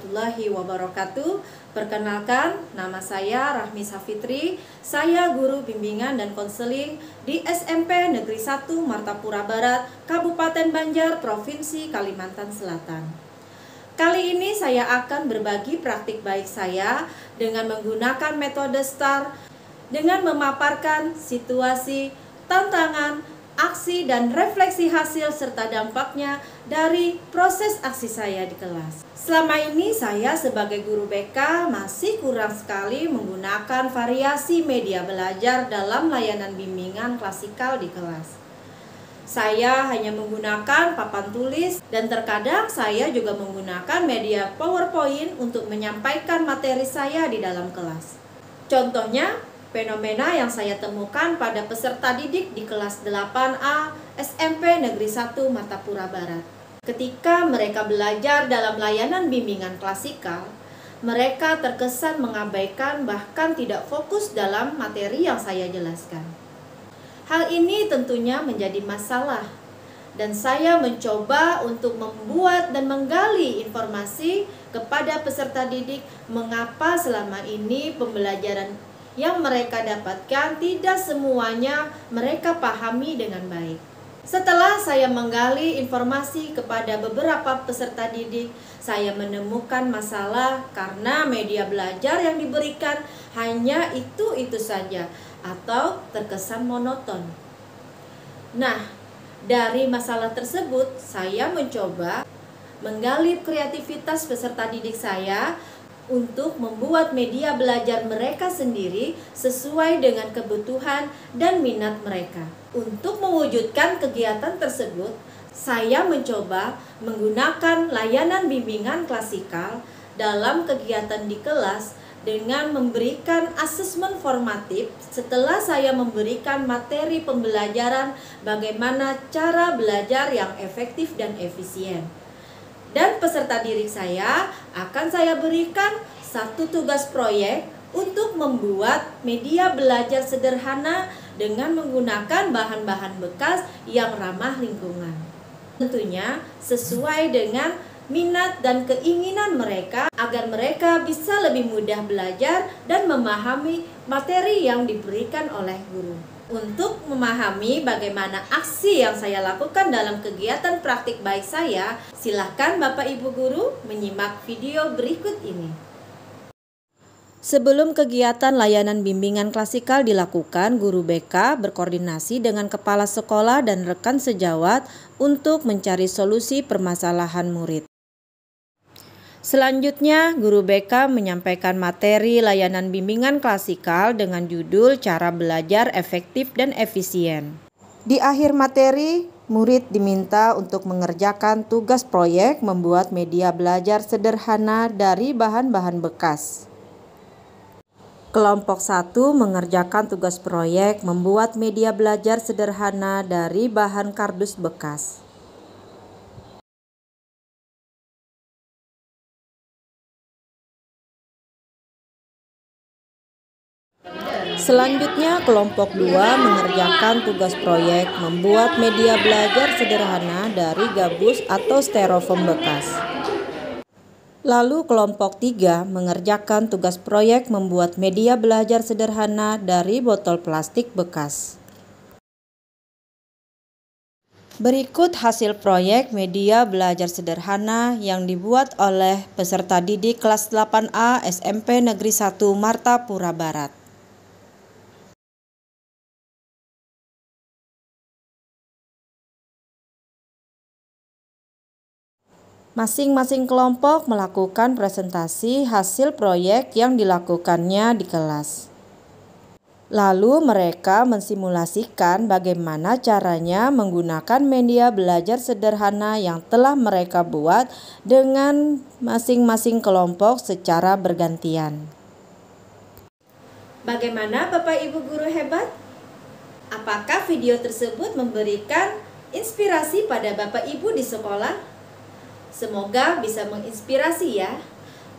warahmatullahi wabarakatuh. Perkenalkan, nama saya Rahmi Safitri. Saya guru bimbingan dan konseling di SMP Negeri 1 Martapura Barat, Kabupaten Banjar, Provinsi Kalimantan Selatan. Kali ini saya akan berbagi praktik baik saya dengan menggunakan metode STAR dengan memaparkan situasi, tantangan, aksi dan refleksi hasil serta dampaknya dari proses aksi saya di kelas. Selama ini saya sebagai guru BK masih kurang sekali menggunakan variasi media belajar dalam layanan bimbingan klasikal di kelas. Saya hanya menggunakan papan tulis dan terkadang saya juga menggunakan media PowerPoint untuk menyampaikan materi saya di dalam kelas. Contohnya, fenomena yang saya temukan pada peserta didik di kelas 8A SMP Negeri 1 Martapura Barat. Ketika mereka belajar dalam layanan bimbingan klasikal, mereka terkesan mengabaikan bahkan tidak fokus dalam materi yang saya jelaskan. Hal ini tentunya menjadi masalah dan saya mencoba untuk membuat dan menggali informasi kepada peserta didik mengapa selama ini pembelajaran yang mereka dapatkan tidak semuanya mereka pahami dengan baik. Setelah saya menggali informasi kepada beberapa peserta didik, saya menemukan masalah karena media belajar yang diberikan hanya itu-itu saja atau terkesan monoton. Nah, dari masalah tersebut saya mencoba menggali kreativitas peserta didik saya untuk membuat media belajar mereka sendiri sesuai dengan kebutuhan dan minat mereka. Untuk mewujudkan kegiatan tersebut, saya mencoba menggunakan layanan bimbingan klasikal dalam kegiatan di kelas dengan memberikan asesmen formatif setelah saya memberikan materi pembelajaran bagaimana cara belajar yang efektif dan efisien. Dan peserta didik saya akan saya berikan satu tugas proyek untuk membuat media belajar sederhana dengan menggunakan bahan-bahan bekas yang ramah lingkungan. Tentunya sesuai dengan minat dan keinginan mereka agar mereka bisa lebih mudah belajar dan memahami materi yang diberikan oleh guru. Untuk memahami bagaimana aksi yang saya lakukan dalam kegiatan praktik baik saya, silakan Bapak Ibu Guru menyimak video berikut ini. Sebelum kegiatan layanan bimbingan klasikal dilakukan, guru BK berkoordinasi dengan kepala sekolah dan rekan sejawat untuk mencari solusi permasalahan murid. Selanjutnya, guru BK menyampaikan materi layanan bimbingan klasikal dengan judul Cara Belajar Efektif dan Efisien. Di akhir materi, murid diminta untuk mengerjakan tugas proyek membuat media belajar sederhana dari bahan-bahan bekas. Kelompok 1 mengerjakan tugas proyek membuat media belajar sederhana dari bahan kardus bekas. Selanjutnya, kelompok 2 mengerjakan tugas proyek membuat media belajar sederhana dari gabus atau styrofoam bekas. Lalu kelompok 3 mengerjakan tugas proyek membuat media belajar sederhana dari botol plastik bekas. Berikut hasil proyek media belajar sederhana yang dibuat oleh peserta didik kelas 8A SMP Negeri 1 Martapura Barat. Masing-masing kelompok melakukan presentasi hasil proyek yang dilakukannya di kelas. Lalu mereka mensimulasikan bagaimana caranya menggunakan media belajar sederhana yang telah mereka buat dengan masing-masing kelompok secara bergantian. Bagaimana Bapak Ibu Guru hebat? Apakah video tersebut memberikan inspirasi pada Bapak Ibu di sekolah? Semoga bisa menginspirasi ya.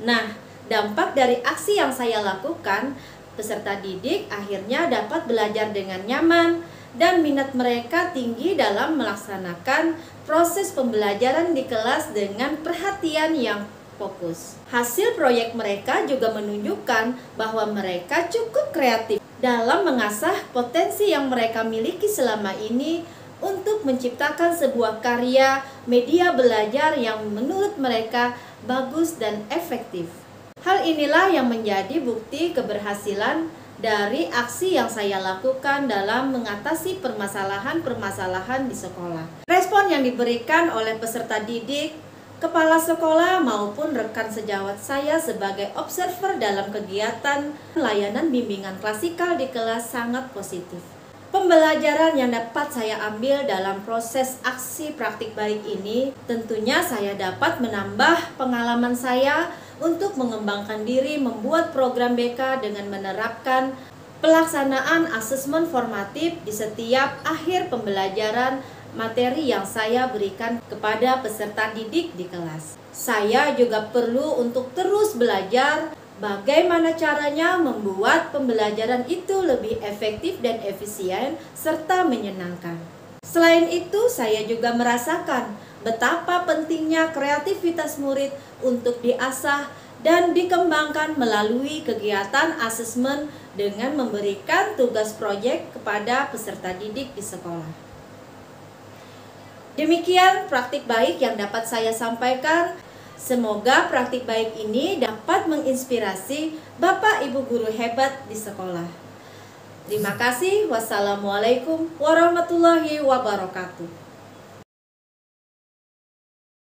Nah, dampak dari aksi yang saya lakukan, peserta didik akhirnya dapat belajar dengan nyaman dan minat mereka tinggi dalam melaksanakan proses pembelajaran di kelas dengan perhatian yang fokus. Hasil proyek mereka juga menunjukkan bahwa mereka cukup kreatif dalam mengasah potensi yang mereka miliki selama ini untuk menciptakan sebuah karya media belajar yang menurut mereka bagus dan efektif. Hal inilah yang menjadi bukti keberhasilan dari aksi yang saya lakukan dalam mengatasi permasalahan-permasalahan di sekolah. Respon yang diberikan oleh peserta didik, kepala sekolah maupun rekan sejawat saya sebagai observer dalam kegiatan layanan bimbingan klasikal di kelas sangat positif. Pembelajaran yang dapat saya ambil dalam proses aksi praktik baik ini, tentunya saya dapat menambah pengalaman saya untuk mengembangkan diri membuat program BK dengan menerapkan pelaksanaan asesmen formatif di setiap akhir pembelajaran materi yang saya berikan kepada peserta didik di kelas. Saya juga perlu untuk terus belajar bagaimana caranya membuat pembelajaran itu lebih efektif dan efisien serta menyenangkan. Selain itu, saya juga merasakan betapa pentingnya kreativitas murid untuk diasah dan dikembangkan melalui kegiatan asesmen dengan memberikan tugas proyek kepada peserta didik di sekolah. Demikian praktik baik yang dapat saya sampaikan. Semoga praktik baik ini dapat menginspirasi Bapak Ibu guru hebat di sekolah. Terima kasih. Wassalamualaikum warahmatullahi wabarakatuh.